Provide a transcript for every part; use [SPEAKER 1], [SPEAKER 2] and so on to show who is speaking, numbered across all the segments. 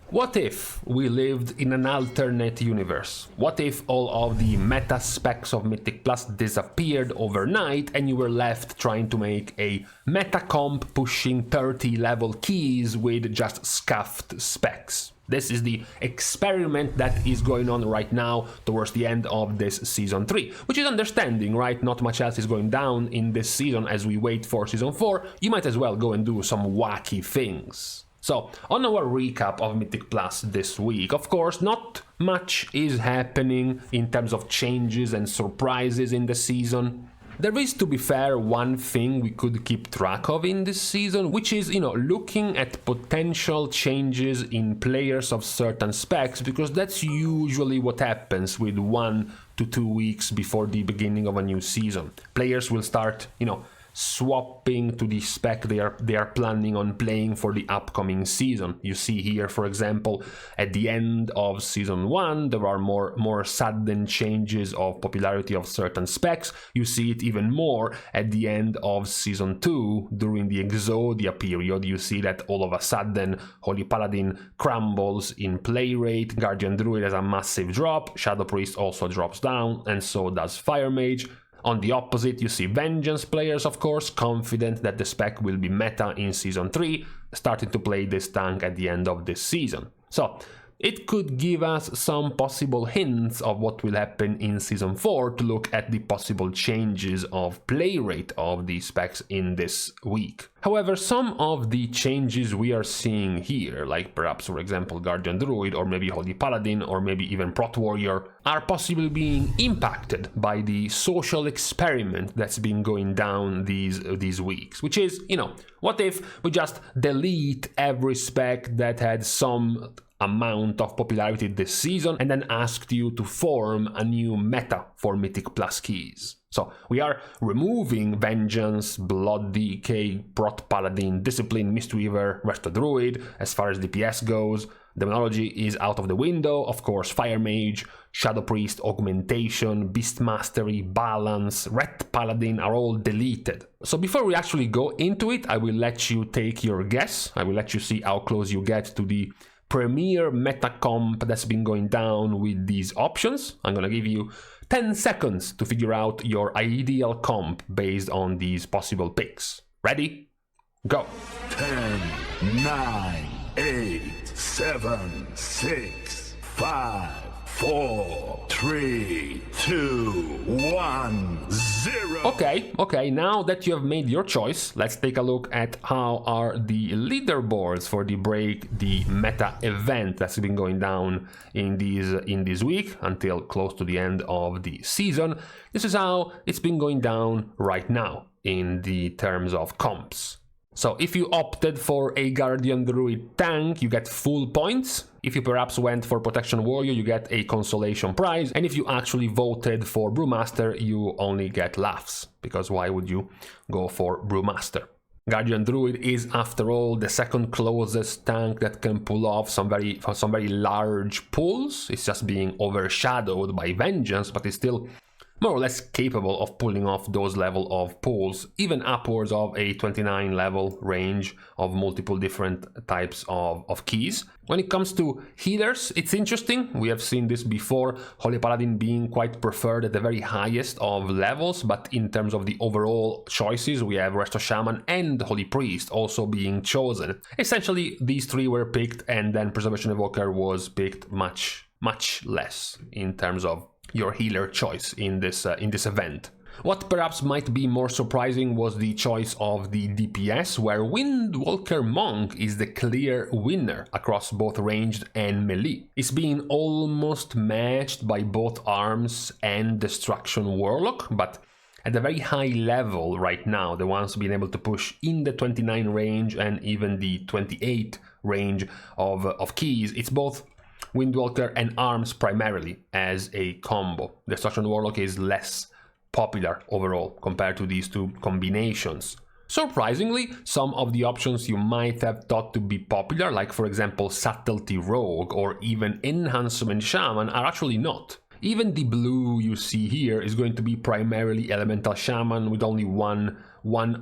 [SPEAKER 1] What if we lived in an alternate universe? What if all of the meta specs of Mythic Plus disappeared overnight and you were left trying to make a meta comp pushing 30 level keys with just scuffed specs? This is the experiment that is going on right now towards the end of this Season 3, which is understanding, right? Not much else is going down in this season as we wait for Season 4. You might as well go and do some wacky things. So, on our recap of Mythic Plus this week, of course, not much is happening in terms of changes and surprises in the season. There is, to be fair, one thing we could keep track of in this season, which is, looking at potential changes in players of certain specs, because that's usually what happens with 1 to 2 weeks before the beginning of a new season. Players will start, swapping to the spec they are planning on playing for the upcoming season. You see here, for example, at the end of Season 1, there are more sudden changes of popularity of certain specs. You see it even more at the end of Season 2, during the Exodia period. You see that all of a sudden, Holy Paladin crumbles in play rate, Guardian Druid has a massive drop, Shadow Priest also drops down, and so does Fire Mage. On the opposite, you see Vengeance players, of course, confident that the spec will be meta in Season 3, starting to play this tank at the end of this season. So, it could give us some possible hints of what will happen in Season 4 to look at the possible changes of play rate of the specs in this week. However, some of the changes we are seeing here, like perhaps, for example, Guardian Druid, or maybe Holy Paladin, or maybe even Prot Warrior, are possibly being impacted by the social experiment that's been going down these weeks. Which is, what if we just delete every spec that had some amount of popularity this season and then asked you to form a new meta for Mythic Plus keys? So we are removing Vengeance, Blood DK, Prot Paladin, Discipline, Mistweaver, Resto Druid as far as DPS goes. Demonology is out of the window, of course Fire Mage, Shadow Priest, Augmentation, Beast Mastery, Balance, Ret Paladin are all deleted. So before we actually go into it, I will let you take your guess. I will let you see how close you get to the premier meta comp that's been going down with these options. I'm gonna give you 10 seconds to figure out your ideal comp based on these possible picks. Ready? Go.
[SPEAKER 2] 10, 9, 8, 7, 6, 5, 4, 3, 2, 1, 0.
[SPEAKER 1] Okay, now that you have made your choice, let's take a look at how are the leaderboards for the Break the Meta event that's been going down in this week until close to the end of the season. This is how it's been going down right now in the terms of comps. So if you opted for a Guardian Druid tank, you get full points. If you perhaps went for Protection Warrior, you get a consolation prize. And if you actually voted for Brewmaster, you only get laughs. Because why would you go for Brewmaster? Guardian Druid is, after all, the second closest tank that can pull off some very large pulls. It's just being overshadowed by Vengeance, but it's still more or less capable of pulling off those level of pulls, even upwards of a 29 level range of multiple different types of keys. When it comes to healers, it's interesting. We have seen this before, Holy Paladin being quite preferred at the very highest of levels, but in terms of the overall choices, we have Resto Shaman and Holy Priest also being chosen. Essentially, these three were picked, and then Preservation Evoker was picked much less in terms of your healer choice in this event. What perhaps might be more surprising was the choice of the DPS, where Windwalker Monk is the clear winner across both ranged and melee. It's being almost matched by both Arms and Destruction Warlock, but at a very high level right now, the ones being able to push in the 29 range and even the 28 range of keys, it's both Windwalker and Arms primarily as a combo. Destruction Warlock is less popular overall compared to these two combinations. Surprisingly, some of the options you might have thought to be popular, like for example Subtlety Rogue or even Enhancement Shaman, are actually not. Even the blue you see here is going to be primarily Elemental Shaman with only one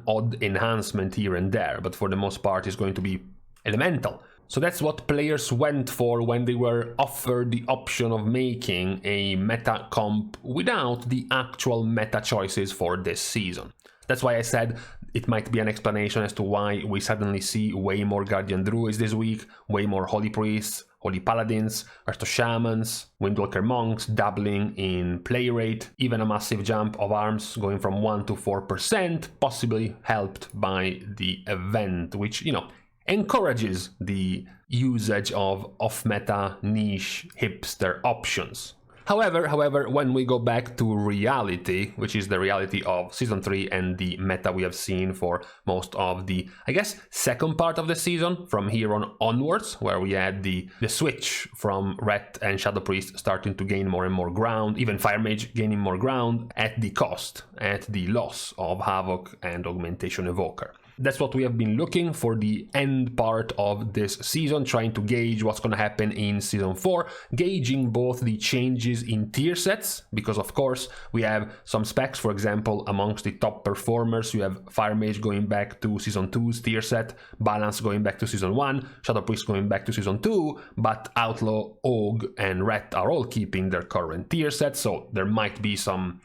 [SPEAKER 1] odd enhancement here and there, but for the most part is going to be Elemental. So that's what players went for when they were offered the option of making a meta comp without the actual meta choices for this season. That's why I said it might be an explanation as to why we suddenly see way more Guardian Druids this week, way more Holy Priests, Holy Paladins, Resto Shamans, Windwalker Monks doubling in play rate, even a massive jump of arms going from 1 to 4%, possibly helped by the event, which, you know, encourages the usage of off-meta niche hipster options. However, when we go back to reality, which is the reality of Season 3 and the meta we have seen for most of the, I guess, second part of the season, from here on onwards, where we had the switch from Ret and Shadow Priest starting to gain more and more ground, even Fire Mage gaining more ground at the loss of Havoc and Augmentation Evoker. That's what we have been looking for the end part of this season, trying to gauge what's going to happen in Season 4, gauging both the changes in tier sets, because of course we have some specs, for example, amongst the top performers, you have Fire Mage going back to Season 2's tier set, Balance going back to Season 1, Shadow Priest going back to Season 2, but Outlaw, Og, and Ret are all keeping their current tier set, so there might be some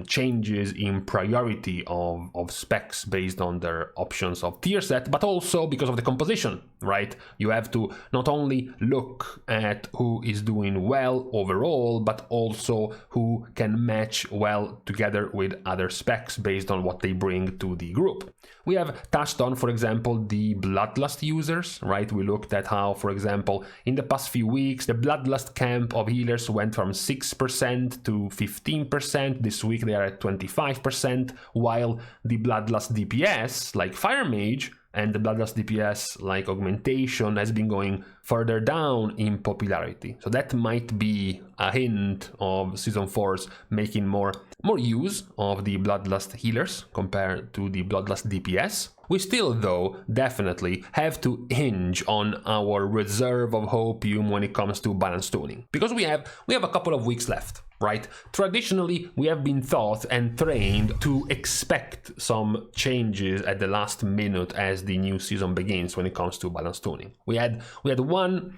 [SPEAKER 1] changes in priority of specs based on their options of tier set, but also because of the composition, right? You have to not only look at who is doing well overall, but also who can match well together with other specs based on what they bring to the group. We have touched on, for example, the Bloodlust users, right? We looked at how, for example, in the past few weeks, the Bloodlust camp of healers went from 6% to 15%. This week they are at 25%, while the Bloodlust DPS, like Fire Mage, and the Bloodlust DPS, like Augmentation, has been going further down in popularity. So that might be a hint of Season 4's making more use of the Bloodlust healers compared to the Bloodlust DPS. We still, though, definitely have to hinge on our reserve of Hopium when it comes to balance tuning, because we have a couple of weeks left, right? Traditionally, we have been taught and trained to expect some changes at the last minute as the new season begins when it comes to balance tuning. We had one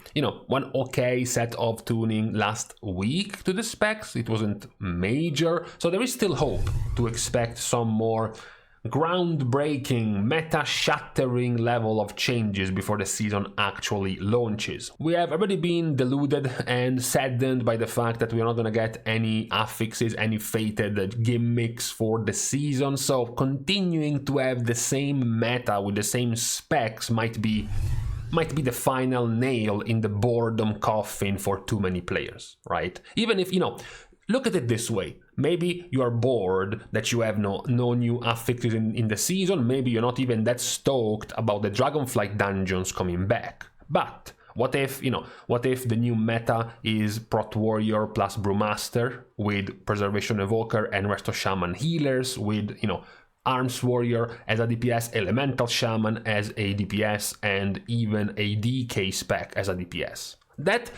[SPEAKER 1] okay set of tuning last week to the specs. It wasn't major, so there is still hope to expect some more groundbreaking, meta-shattering level of changes before the season actually launches. We have already been deluded and saddened by the fact that we're not gonna get any affixes, any fated gimmicks for the season, so continuing to have the same meta with the same specs might be the final nail in the boredom coffin for too many players, right? Even if, look at it this way. Maybe you are bored that you have no new affixes in the season. Maybe you're not even that stoked about the Dragonflight dungeons coming back. But what if the new meta is Prot Warrior plus Brewmaster with Preservation Evoker and Resto Shaman healers with, Arms Warrior as a DPS, Elemental Shaman as a DPS, and even a DK spec as a DPS. That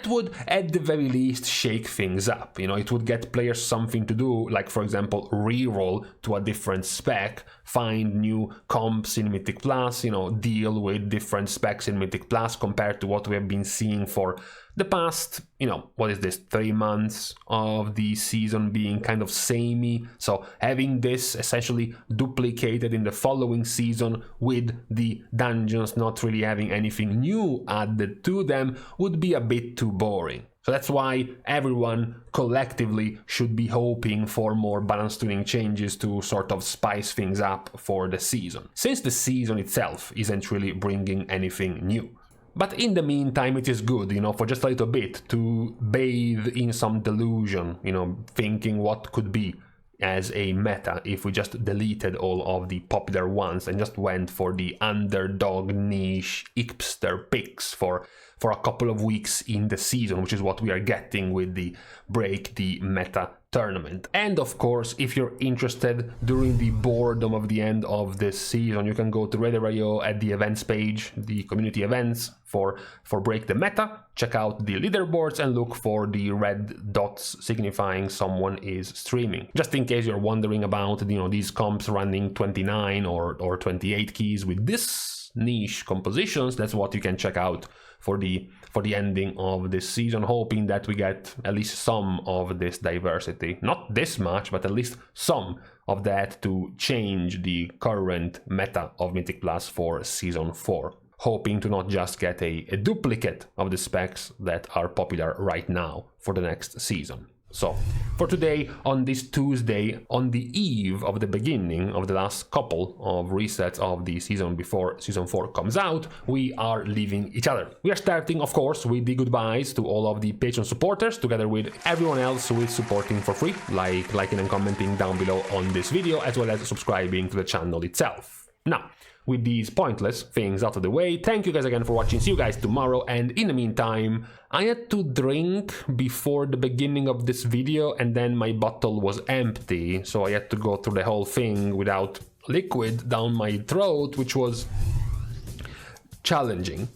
[SPEAKER 1] would, at the very least, shake things up. It would get players something to do, like, for example, reroll to a different spec, find new comps in Mythic Plus, deal with different specs in Mythic Plus compared to what we have been seeing for the past, 3 months of the season being kind of samey. So having this essentially duplicated in the following season with the dungeons not really having anything new added to them would be a bit too boring. So that's why everyone collectively should be hoping for more balance tuning changes to sort of spice things up for the season, since the season itself isn't really bringing anything new. But in the meantime, it is good, for just a little bit to bathe in some delusion, thinking what could be as a meta if we just deleted all of the popular ones and just went for the underdog niche hipster picks for a couple of weeks in the season, which is what we are getting with the Break the Meta tournament. And of course, if you're interested during the boredom of the end of this season, you can go to Radar.io at the events page, the community events for Break the Meta. Check out the leaderboards and look for the red dots signifying someone is streaming. Just in case you're wondering about these comps running 29 or 28 keys with this niche compositions. That's what you can check out for the ending of this season, hoping that we get at least some of this diversity. Not this much, but at least some of that to change the current meta of Mythic Plus for Season 4. Hoping to not just get a duplicate of the specs that are popular right now for the next season. So, for today, on this Tuesday, on the eve of the beginning of the last couple of resets of the season before Season 4 comes out, we are leaving each other. We are starting, of course, with the goodbyes to all of the Patreon supporters, together with everyone else who is supporting for free, like liking and commenting down below on this video, as well as subscribing to the channel itself. Now, with these pointless things out of the way, thank you guys again for watching, see you guys tomorrow, and in the meantime, I had to drink before the beginning of this video and then my bottle was empty, so I had to go through the whole thing without liquid down my throat, which was challenging.